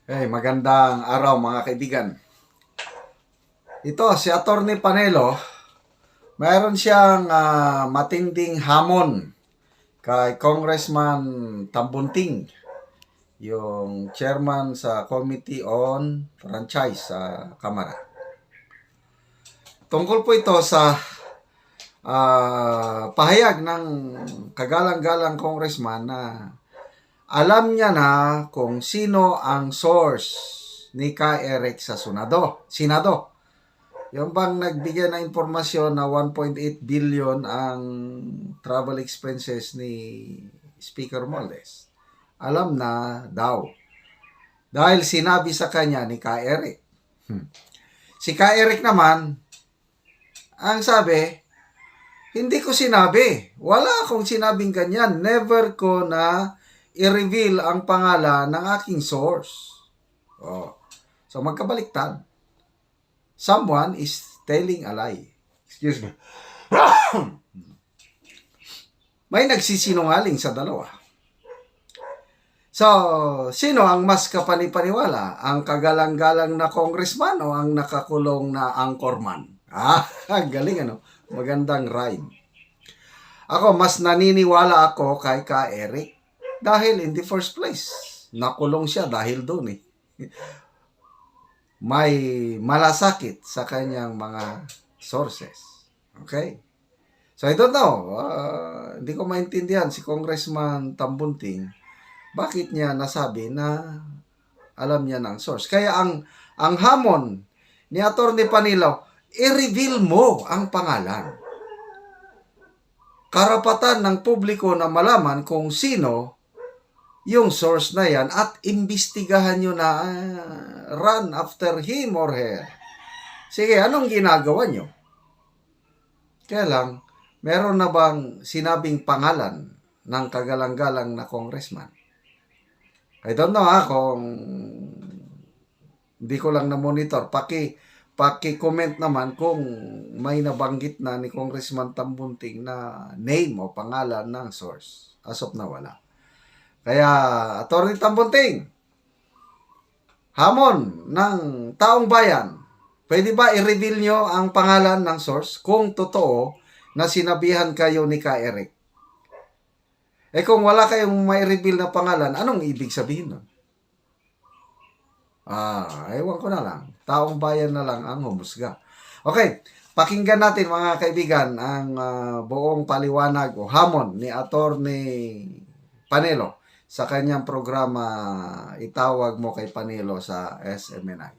Hey, magandang araw mga kaibigan. Ito, si Atty. Panelo, mayroon siyang matinding hamon kay Congressman Tambunting, yung chairman sa Committee on Franchise sa Kamara. Tungkol po ito sa pahayag ng kagalang-galang congressman na alam niya na kung sino ang source ni Ka Eric sa Senado. Yung bang nagbigay ng impormasyon na 1.8 billion ang travel expenses ni Speaker Moldes. Alam na daw. Dahil sinabi sa kanya ni Ka Eric. Si Ka Eric naman, ang sabi, hindi ko sinabi. Wala akong sinabing ganyan. Never ko na i-reveal ang pangalan ng aking source. Oh. So magkabaliktad. Someone is telling a lie. Excuse me. May nagsisinungaling sa dalawa. So, sino ang mas kapanipaniwala? Ang kagalang-galang na congressman o ang nakakulong na anchorman? Galing ano? Magandang rhyme. Ako, mas naniniwala ako kay Ka Eric. Dahil in the first place, nakulong siya dahil doon eh. May malasakit sa kanyang mga sources. Okay? So I don't know. Hindi ko maintindihan si Congressman Tambunting bakit niya nasabi na alam niya ng source. Kaya ang hamon ni Atty. Panelo, i-reveal mo ang pangalan. Karapatan ng publiko na malaman kung sino yung source na yan at imbestigahan nyo na run after him or her. Sige, anong ginagawa nyo? Kaya lang, meron na bang sinabing pangalan ng kagalang-galang na congressman? I don't know kung hindi ko lang na-monitor. Paki-comment naman kung may nabanggit na ni Congressman Tambunting na name o pangalan ng source. As of na wala. Kaya, Atty. Tambunting, hamon ng taong bayan, pwede ba i-reveal nyo ang pangalan ng source kung totoo na sinabihan kayo ni Ka Eric? Kung wala kayong may reveal na pangalan, anong ibig sabihin nun? Ewan ko na lang. Taong bayan na lang ang humusga. Okay, pakinggan natin mga kaibigan ang buong paliwanag o hamon ni Atty. Panelo sa kanyang programa Itawag Mo Kay Panelo sa SMNI.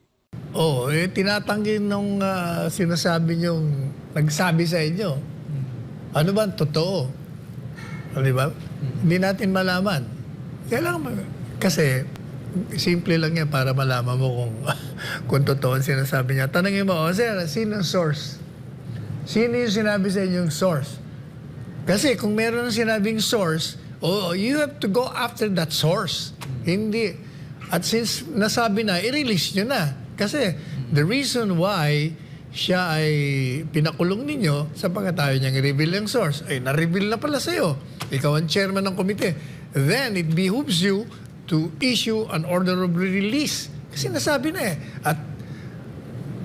Tinatanggi nung sinasabi niyong nagsabi sa inyo. Ano ba ang totoo? Di ba? Hindi natin malaman. Kasi simple lang yan para malaman mo kung totoo ang sinasabi niya. Tanangin mo, sir, sino ang source? Sino yung sinabi sa inyong source? Kasi kung meron ng sinabing source, you have to go after that source. Hindi. At since nasabi na, i-release nyo na. Kasi the reason why siya ay pinakulong ninyo sapagkat ayaw niyang i-reveal yung source, ay na-reveal na pala sa'yo. Ikaw ang chairman ng komite. Then it behooves you to issue an order of release. Kasi nasabi na eh. At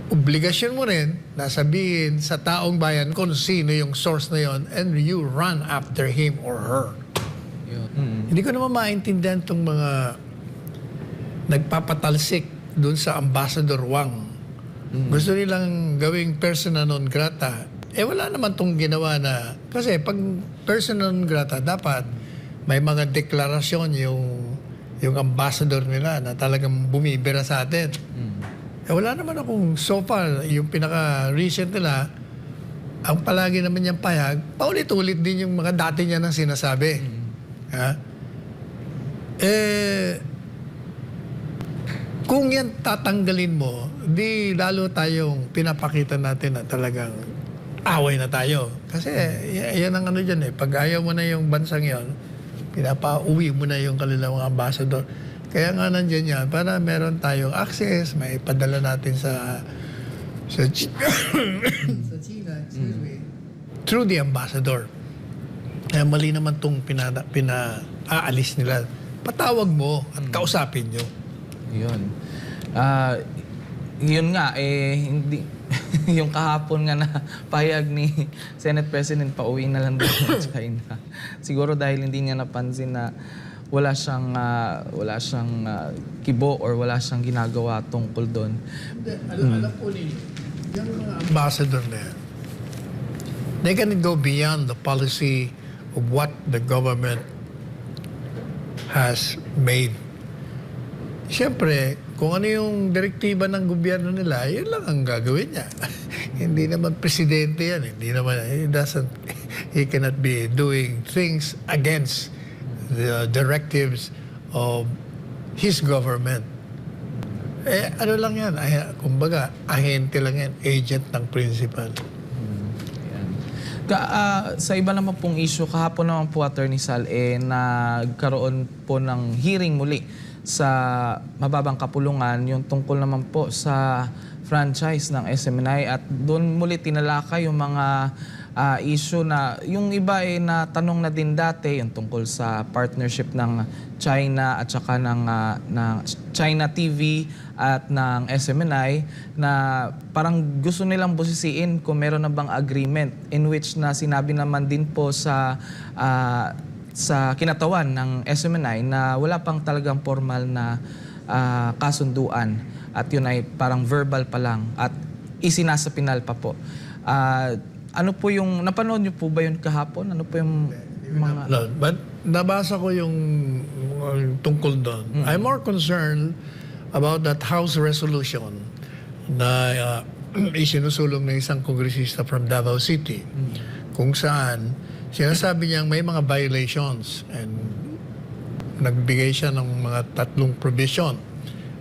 obligasyon mo rin na sabihin sa taong bayan kung sino yung source na yon and you run after him or her. Hindi ko naman maintindihan itong mga nagpapatalsik doon sa Ambassador Wang. Gusto nilang gawing persona non grata. Wala naman itong ginawa na... Kasi pag persona non grata, dapat may mga deklarasyon yung ambassador nila na talagang bumibira sa atin. Wala naman akong so far, yung pinaka-recent nila, ang palagi naman niyang payag, paulit-ulit din yung mga dati niya nang sinasabi. Kung yan tatanggalin mo, di lalo tayong pinapakita natin na talagang away na tayo. Kasi yan ang ano dyan eh. Pag ayaw mo na yung bansang yon, pinapa-uwi mo na yung kanilang mga ambassador. Kaya nga nandiyan yan, para meron tayong access, may padala natin sa China, excuse me, through the ambassador. Kaya mali naman itong pinaalis nila. Patawag mo at kausapin nyo. Yun. Yun nga, hindi, yung kahapon nga na payag ni Senate President pauwi na lang daw sa China. Siguro dahil hindi niya napansin na wala siyang kibo or wala siyang ginagawa tungkol doon. Alam po ninyo, yung mga ambassador na yan, they can go beyond the policy of what the government has made. Siyempre, kung ano yung direktiba ng gobyerno nila, yun lang ang gagawin niya. Hindi naman presidente yan. Hindi naman, he cannot be doing things against the directives of his government. Ano lang yan? Kumbaga, ahente lang yan. Agent ng principal. Sa iba naman pong issue, kahapon naman po, Attorney Sal, nagkaroon po ng hearing muli sa mababang kapulungan yung tungkol naman po sa franchise ng SMNI at doon muli tinalakay yung mga issue na yung iba na tanong na din dati yung tungkol sa partnership ng China at saka ng China TV at ng SMNI na parang gusto nilang busisiin kung meron na bang agreement in which na sinabi naman din po sa kinatawan ng SMNI na wala pang talagang formal na kasunduan at yun ay parang verbal pa lang at isinasapinal pa po. Ano po yung, napanood niyo po ba yun kahapon? Ano po yung mga... No, but nabasa ko yung tungkol doon. I'm more concerned about that House resolution na isinusulong ng isang kongresista from Davao City kung saan sinasabi niyang may mga violations and nagbigay siya ng mga 3 provision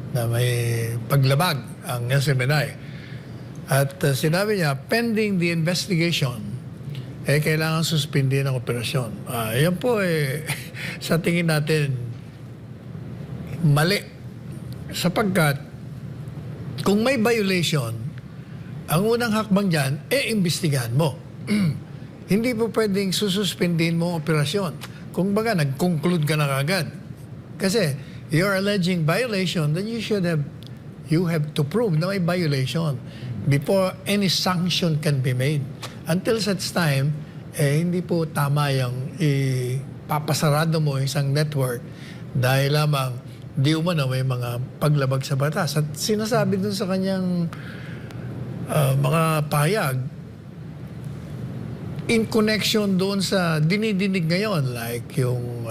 na may paglabag ang SMNI. At sinabi niya, pending the investigation, kailangan suspendin ang operasyon. Yan po sa tingin natin, mali. Sapagkat, kung may violation, ang unang hakbang dyan, imbestigahan mo. Hindi po pwedeng sususpendin mo ang operasyon. Kung baga, nag-conclude ka na kagad. Kasi, you're alleging violation, then you have to prove na may violation before any sanction can be made. Until such time, hindi po tama yung papasarado mo isang network dahil lamang di umano may mga paglabag sa batas. At sinasabi dun sa kanyang mga pahayag, in connection doon sa dinidinig ngayon, like yung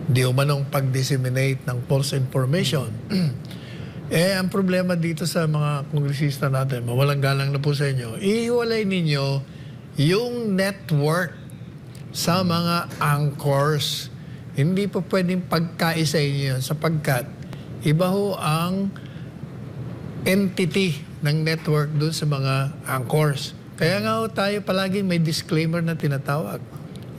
di umanong pag-disseminate ng false information. Ang problema dito sa mga kongresista natin, mawalang galang na po sa inyo, ihiwalay ninyo yung network sa mga anchors. Hindi po pwedeng pagkaisa inyo sapagkat iba ho ang entity ng network doon sa mga anchors. Kaya nga ho tayo palagi may disclaimer na tinatawag.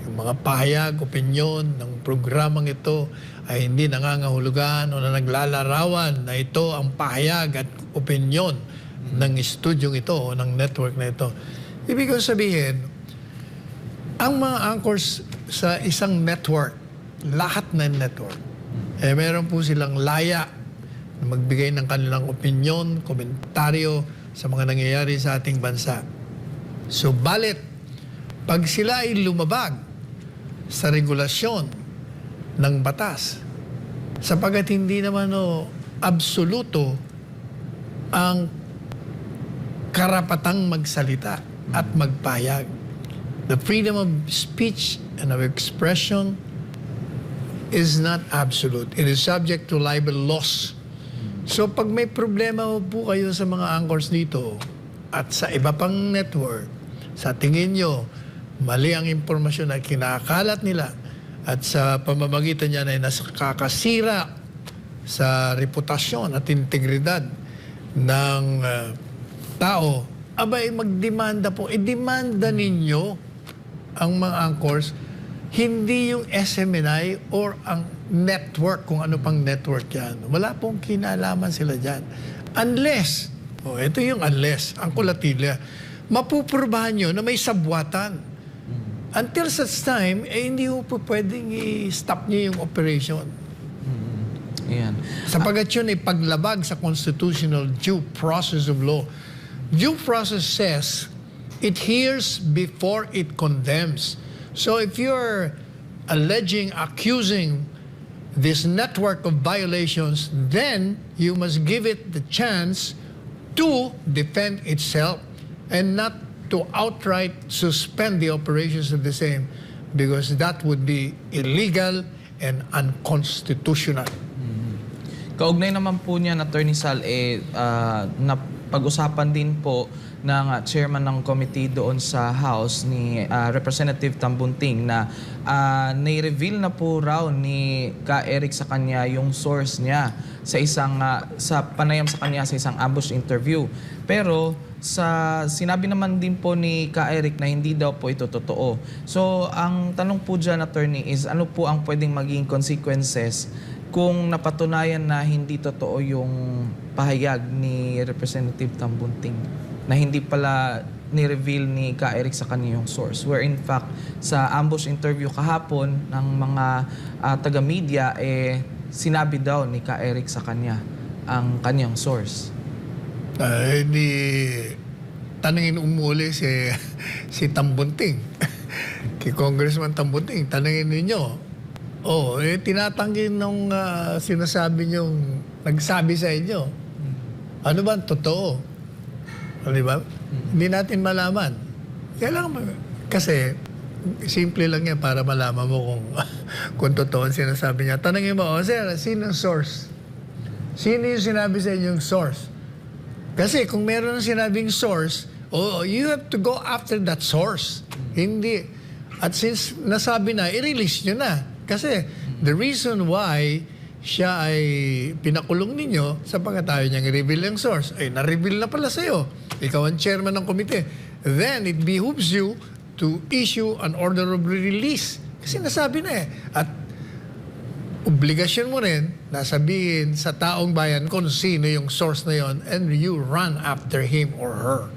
Yung mga pahayag, opinyon ng programang ito ay hindi nangangahulugan o na naglalarawan na ito ang pahayag at opinyon ng studyong ito o ng network na ito. Ibig ko sabihin, ang mga anchors sa isang network, lahat ng network, meron po silang laya na magbigay ng kanilang opinyon, komentaryo sa mga nangyayari sa ating bansa. So, balit, pag sila ay lumabag sa regulasyon ng batas, sapagat hindi naman absoluto ang karapatang magsalita at magpahayag. The freedom of speech and of expression is not absolute. It is subject to libel laws. So pag may problema po kayo sa mga anchors dito at sa iba pang network, sa tingin nyo, mali ang impormasyon na kinakalat nila at sa pamamagitan niya ay nakakasira sa reputasyon at integridad ng tao, abay magdemanda po. Idemanda ninyo ang mga anchors, hindi yung SMNI or ang network, kung ano pang network yan. Wala pong kinalaman sila dyan. Unless, ito yung unless, ang kulatila, mapupurbahan nyo na may sabwatan. Until such time, hindi po pwedeng i-stop niyo yung operation. Ayan. Sapagat yun ay paglabag sa constitutional due process of law. Due process says it hears before it condemns. So if you're accusing this network of violations, then you must give it the chance to defend itself and not to outright suspend the operations of the same, because that would be illegal and unconstitutional. Kaugnay naman po niyan, Attorney Sal, napag-usapan din po ng chairman ng committee doon sa House ni Representative Tambunting na nai-reveal na po raw ni Ka Eric sa kanya yung source niya sa isang sa panayam sa kanya sa isang ambush interview. Pero sinabi naman din po ni Ka Eric na hindi daw po ito totoo. So ang tanong po dyan, Attorney, is ano po ang pwedeng maging consequences kung napatunayan na hindi totoo yung pahayag ni Representative Tambunting, na hindi pala ni-reveal ni Ka Eric sa kanya yung source, where in fact sa ambush interview kahapon ng mga taga-media, sinabi daw ni Ka Eric sa kanya ang kanyang source. Tanungin umuli si Tambunting, kay Congressman Tambunting, tanungin ninyo. Tinatanggi nung sinasabi niyong nagsabi sa inyo. Ano ba ang totoo? Di ba? Hindi natin malaman. Kasi simple lang yan para malaman mo kung totoo ang sinasabi niya. Tanungin mo, sir, sino ang source? Sino yung sinabi sa inyong source? Kasi kung meron ng sinabing source, you have to go after that source. Hindi. At since nasabi na, i-release nyo na. Kasi the reason why siya ay pinakulong ninyo sapagkat ayaw niyang i-reveal yung source, na-reveal na pala sa'yo. Ikaw ang chairman ng komite. Then it behooves you to issue an order of release. Kasi nasabi na At obligasyon mo rin na sabihin sa taong bayan kung sino yung source na yon, and you run after him or her.